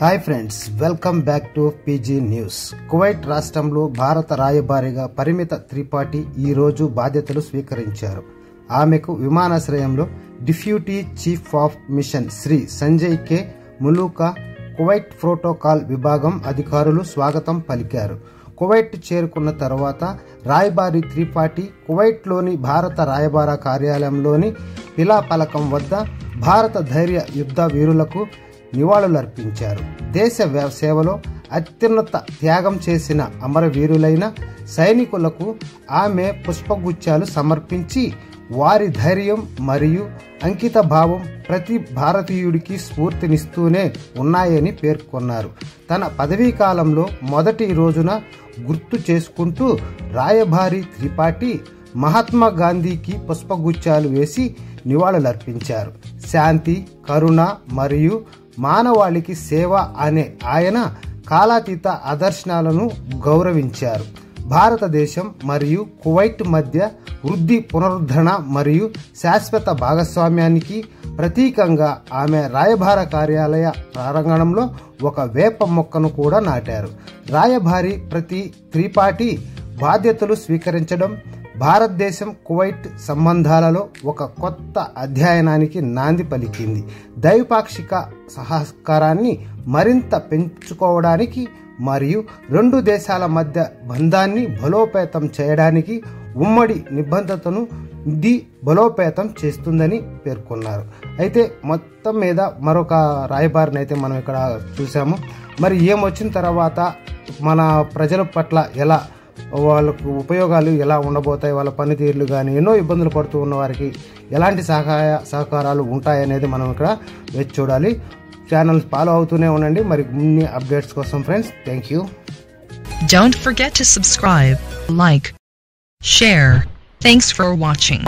Hi friends, welcome back to PG news. Kuwait రాష్ట్రంలో భారత రాయబారిగా పరిమిత త్రిపాఠి ఈ రోజు బాధ్యతలు స్వీకరించారు. ఆమెకు విమానాశ్రయంలో deputy chief of mission Shri Sanjay K Muluka, Kuwait protocol విభాగం అధికారులు స్వాగతం పలికారు. కువైట్ చేరుకున్న తర్వాత రాయబారి త్రిపాఠి కువైట్లోని భారత రాయబార కార్యాలయంలోని శిలాఫలకం వద్ద భారత ధైర్య యుద్ధ వీరులకు నివాళులర్పించారు. దేశ సేవలో అత్యున్నత త్యాగం చేసిన అమరవీరులైన సైనికులకు ఆమె పుష్పగుచ్చాలు సమర్పించి వారి ధైర్యం మరియు అంకిత భావం ప్రతి భారతీయుడికి స్ఫూర్తినిస్తూనే ఉన్నాయని పేర్కొన్నారు. తన పదవీ కాలంలో మొదటి రోజున గుర్తు చేసుకుంటూ రాయబారి త్రిపాఠి మహాత్మా గాంధీకి పుష్పగుచ్చాలు వేసి నివాళులర్పించారు. శాంతి, కరుణ మరియు మానవాళికి సేవ అనే ఆయన కాలాతీత ఆదర్శాలను గౌరవించారు. భారతదేశం మరియు కువైట్ మధ్య వృద్ధి, పునరుద్ధరణ మరియు శాశ్వత భాగస్వామ్యానికి ప్రతీకంగా ఆమె రాయబార కార్యాలయ ప్రాంగణంలో ఒక వేప మొక్కను కూడా నాటారు. రాయబారి త్రిపాఠి బాధ్యతలు స్వీకరించడం భారతదేశం కువైట్ సంబంధాలలో ఒక కొత్త అధ్యాయానికి నాంది పలికింది. ద్వైపాక్షిక సహకారాన్ని మరింత పెంచుకోవడానికి మరియు రెండు దేశాల మధ్య బంధాన్ని బలోపేతం చేయడానికి ఉమ్మడి నిబద్ధతను ఇది బలోపేతం చేస్తుందని పేర్కొన్నారు. అయితే మొత్తం మీద మరొక రాయబారిని అయితే మనం ఇక్కడ చూసాము. మరి ఏమొచ్చిన తర్వాత మన ప్రజల పట్ల ఎలా వాళ్ళకు ఉపయోగాలు ఎలా ఉండబోతాయి, వాళ్ళ పనితీరులు కానీ ఎన్నో ఇబ్బందులు పడుతూ ఉన్న వారికి ఎలాంటి సహకారాలు ఉంటాయనేది మనం ఇక్కడ వేచి చూడాలి. ఛానల్ ఫాలో అవుతూనే ఉండండి మరి అన్ని అప్డేట్స్ కోసం friends. Thank you. Don't forget to subscribe, like, share. Thanks for watching.